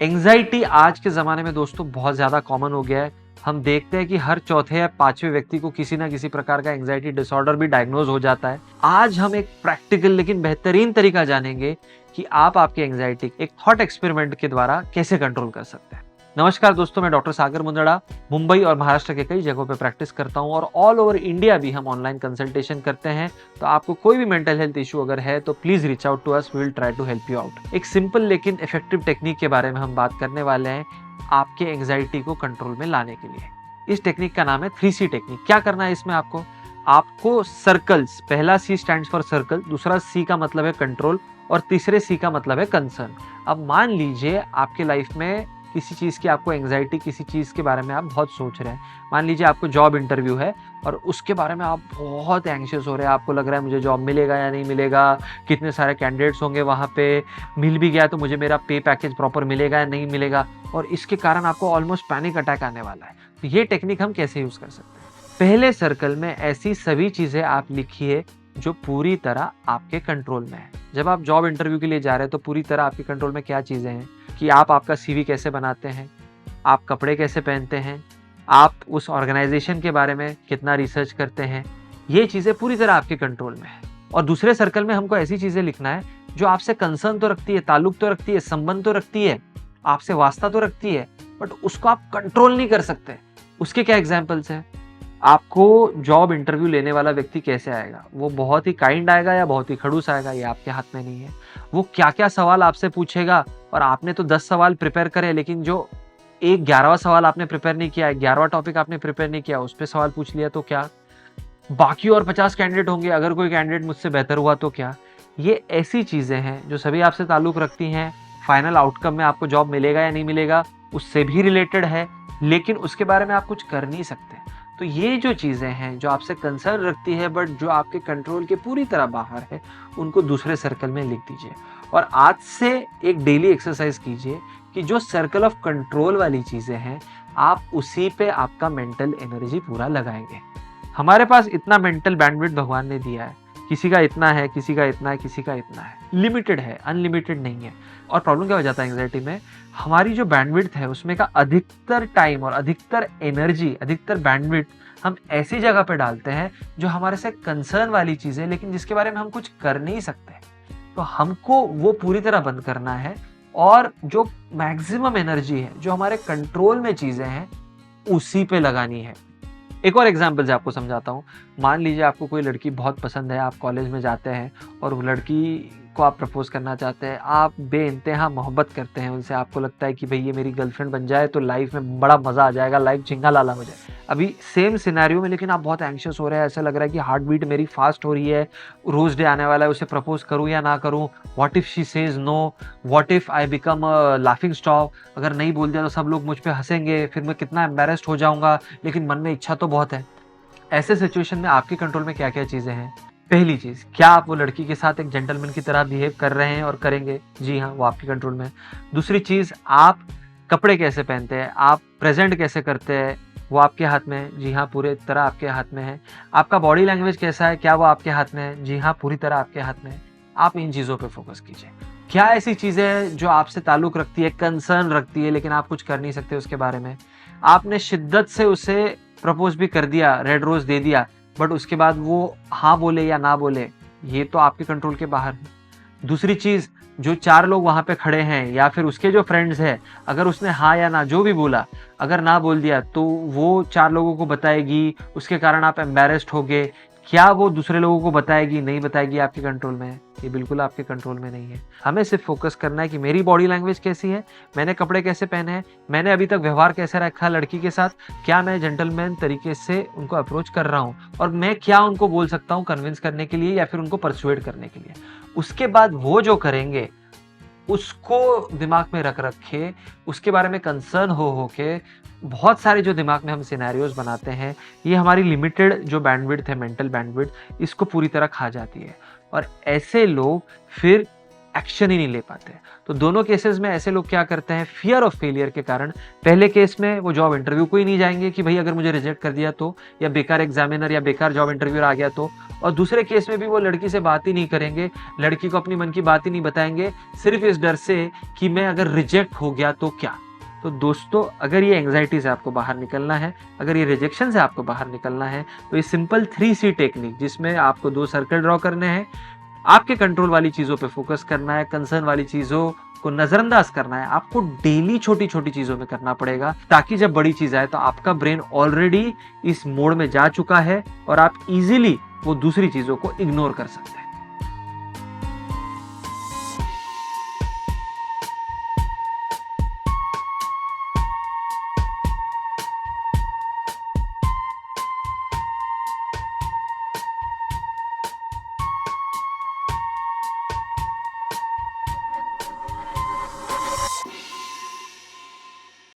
Anxiety आज के ज़माने में दोस्तों बहुत ज़्यादा कॉमन हो गया है। हम देखते हैं कि हर चौथे या पाँचवें व्यक्ति को किसी न किसी प्रकार का एंग्जाइटी डिसऑर्डर भी डायग्नोज़ हो जाता है। आज हम एक प्रैक्टिकल लेकिन बेहतरीन तरीका जानेंगे कि आप आपकी एंग्जाइटी एक थॉट एक्सपेरिमेंट के द्वारा कैसे कंट्रोल कर सकते हैं। नमस्कार दोस्तों, मैं डॉक्टर सागर मुंदड़ा मुंबई और महाराष्ट्र के कई जगहों पे प्रैक्टिस करता हूँ और ऑल ओवर इंडिया भी हम ऑनलाइन कंसल्टेशन करते हैं। तो आपको कोई भी मेंटल हेल्थ इशू अगर है तो please reach out to us, we will try to help you out. एक सिंपल लेकिन इफेक्टिव टेक्निक के बारे में हम बात करने वाले हैं आपके एंग्जाइटी को कंट्रोल में लाने के लिए। इस टेक्निक का नाम है 3C टेक्निक। क्या करना है इसमें आपको सर्कल्स, पहला C स्टैंड्स फॉर सर्कल, दूसरा C का मतलब है कंट्रोल और तीसरे C का मतलब है कंसर्न। अब मान लीजिए आपके लाइफ में किसी चीज़ की आपको एंग्जाइटी, किसी चीज़ के बारे में आप बहुत सोच रहे हैं। मान लीजिए आपको जॉब इंटरव्यू है और उसके बारे में आप बहुत एंग्शियस हो रहे हैं। आपको लग रहा है मुझे जॉब मिलेगा या नहीं मिलेगा, कितने सारे कैंडिडेट्स होंगे वहाँ पे, मिल भी गया तो मुझे मेरा पे पैकेज प्रॉपर मिलेगा या नहीं मिलेगा, और इसके कारण आपको ऑलमोस्ट पैनिक अटैक आने वाला है। तो ये टेक्निक हम कैसे यूज़ कर सकते हैं? पहले सर्कल में ऐसी सभी चीज़ें आप लिखिए जो पूरी तरह आपके कंट्रोल में है। जब आप जॉब इंटरव्यू के लिए जा रहे हैं तो पूरी तरह आपके कंट्रोल में क्या चीज़ें हैं कि आप आपका CV कैसे बनाते हैं, आप कपड़े कैसे पहनते हैं, आप उस ऑर्गेनाइजेशन के बारे में कितना रिसर्च करते हैं। ये चीज़ें पूरी तरह आपके कंट्रोल में है। और दूसरे सर्कल में हमको ऐसी चीज़ें लिखना है जो आपसे कंसर्न तो रखती है, ताल्लुक तो रखती है, संबंध तो रखती है, आपसे वास्ता तो रखती है, बट उसको आप कंट्रोल नहीं कर सकते। उसके क्या एग्जाम्पल्स हैं? आपको जॉब इंटरव्यू लेने वाला व्यक्ति कैसे आएगा? वो बहुत ही काइंड आएगा या बहुत ही खड़ूस आएगा, ये आपके हाथ में नहीं है। वो क्या-क्या सवाल आपसे पूछेगा और आपने तो 10 सवाल प्रिपेयर करे, लेकिन जो एक 11वां सवाल आपने प्रिपेयर नहीं किया है, 11वां टॉपिक आपने प्रिपेयर नहीं किया, उस पे सवाल पूछ लिया तो क्या? बाकी और 50 कैंडिडेट होंगे, अगर कोई कैंडिडेट मुझसे बेहतर हुआ तो क्या? ये ऐसी चीज़ें हैं जो सभी आपसे ताल्लुक़ रखती हैं। फाइनल आउटकम में आपको जॉब मिलेगा या नहीं मिलेगा, उससे भी रिलेटेड है, लेकिन उसके बारे में आप कुछ कर नहीं सकते। तो ये जो चीज़ें हैं जो आपसे कंसर्न रखती है बट जो आपके कंट्रोल के पूरी तरह बाहर है, उनको दूसरे सर्कल में लिख दीजिए। और आज से एक डेली एक्सरसाइज कीजिए कि जो सर्कल ऑफ कंट्रोल वाली चीज़ें हैं, आप उसी पे आपका मेंटल एनर्जी पूरा लगाएंगे। हमारे पास इतना मेंटल बैंडविड्थ भगवान ने दिया है। किसी का इतना है, किसी का इतना है, किसी का इतना है। लिमिटेड है, अनलिमिटेड नहीं है। और प्रॉब्लम क्या हो जाता है एंग्जाइटी में? हमारी जो बैंडविड्थ है उसमें का अधिकतर टाइम और अधिकतर एनर्जी, अधिकतर बैंडविड्थ हम ऐसी जगह पे डालते हैं जो हमारे से कंसर्न वाली चीज़ है, लेकिन जिसके बारे में हम कुछ कर नहीं सकते। तो हमको वो पूरी तरह बंद करना है और जो मैक्सिमम एनर्जी है, जो हमारे कंट्रोल में चीज़ें हैं, उसी पे लगानी है। एक और एग्जाम्पल से आपको समझाता हूँ। मान लीजिए आपको कोई लड़की बहुत पसंद है, आप कॉलेज में जाते हैं और वो लड़की को आप प्रपोज़ करना चाहते हैं। आप बेइंतहा मोहब्बत करते हैं उनसे, आपको लगता है कि भई ये मेरी गर्लफ्रेंड बन जाए तो लाइफ में बड़ा मज़ा आ जाएगा, लाइफ झिंगा लाला हो जाए। अभी सेम सिनेरियो में लेकिन आप बहुत एंग्शियस हो रहे हैं, ऐसा लग रहा है कि हार्ट बीट मेरी फास्ट हो रही है, रोज़ डे आने वाला है, उसे प्रपोज़ करूँ या ना करूँ? What if she says no? What if I become a laughing stock? अगर नहीं बोल दिया तो सब लोग मुझ पे हँसेंगे, फिर मैं कितना एम्बैरेस्ड हो जाऊँगा, लेकिन मन में इच्छा तो बहुत है। ऐसे सिचुएशन में आपके कंट्रोल में क्या-क्या चीज़ें हैं? पहली चीज़, क्या आप वो लड़की के साथ एक जेंटलमैन की तरह बिहेव कर रहे हैं और करेंगे? जी हाँ, वो आपके कंट्रोल में है। दूसरी चीज़, आप कपड़े कैसे पहनते हैं? आप प्रेज़ेंट कैसे करते हैं? वो आपके हाथ में है। जी हाँ, पूरी तरह आपके हाथ में है। आपका बॉडी लैंग्वेज कैसा है? क्या वो आपके हाथ में है? जी हाँ, पूरी तरह आपके हाथ में है। आप इन चीज़ों पे फ़ोकस कीजिए। क्या ऐसी चीज़ें हैं जो आपसे ताल्लुक़ रखती है, कंसर्न रखती है, लेकिन आप कुछ कर नहीं सकते उसके बारे में? आपने शिद्दत से उसे प्रपोज़ भी कर दिया, रेड रोज़ दे दिया, बट उसके बाद वो हाँ बोले या ना बोले, ये तो आपके कंट्रोल के बाहर है। दूसरी चीज़, जो 4 लोग वहाँ पे खड़े हैं या फिर उसके जो फ्रेंड्स हैं, अगर उसने हाँ या ना जो भी बोला, अगर ना बोल दिया तो वो 4 लोगों को बताएगी, उसके कारण आप एम्बैरेस्ड होगे। क्या वो दूसरे लोगों को बताएगी, नहीं बताएगी, आपके कंट्रोल में है? ये बिल्कुल आपके कंट्रोल में नहीं है। हमें सिर्फ़ फ़ोकस करना है कि मेरी बॉडी लैंग्वेज कैसी है, मैंने कपड़े कैसे पहने हैं, मैंने अभी तक व्यवहार कैसे रखा लड़की के साथ, क्या मैं जेंटलमैन तरीके से उनको अप्रोच कर रहा हूँ और मैं क्या उनको बोल सकता हूँ कन्विंस करने के लिए या फिर उनको पर्सुएड करने के लिए। उसके बाद वो जो करेंगे, उसको दिमाग में रखे, उसके बारे में कंसर्न हो के बहुत सारे जो दिमाग में हम सिनेरियोज़ बनाते हैं, ये हमारी लिमिटेड जो बैंडविड्थ है, मेंटल बैंडविड्थ, इसको पूरी तरह खा जाती है। और ऐसे लोग फिर एक्शन ही नहीं ले पाते। तो दोनों केसेस में ऐसे लोग क्या करते हैं, फियर ऑफ फेलियर के कारण पहले केस में वो जॉब इंटरव्यू को ही नहीं जाएंगे कि भाई अगर मुझे रिजेक्ट कर दिया तो, या बेकार एग्जामिनर या बेकार जॉब इंटरव्यूअर आ गया तो। और दूसरे केस में भी वो लड़की से बात ही नहीं करेंगे, लड़की को अपनी मन की बात ही नहीं बताएंगे, सिर्फ इस डर से कि मैं अगर रिजेक्ट हो गया तो क्या। तो दोस्तों, अगर ये एंग्जाइटी से आपको बाहर निकलना है, अगर ये रिजेक्शन से आपको बाहर निकलना है, तो ये सिंपल 3C टेक्निक, जिसमें आपको 2 सर्कल ड्रॉ करने हैं, आपके कंट्रोल वाली चीजों पे फोकस करना है, कंसर्न वाली चीजों को नजरअंदाज करना है, आपको डेली छोटी छोटी चीजों में करना पड़ेगा, ताकि जब बड़ी चीज आए तो आपका ब्रेन ऑलरेडी इस मोड में जा चुका है और आप इजीली वो दूसरी चीजों को इग्नोर कर सकते हैं।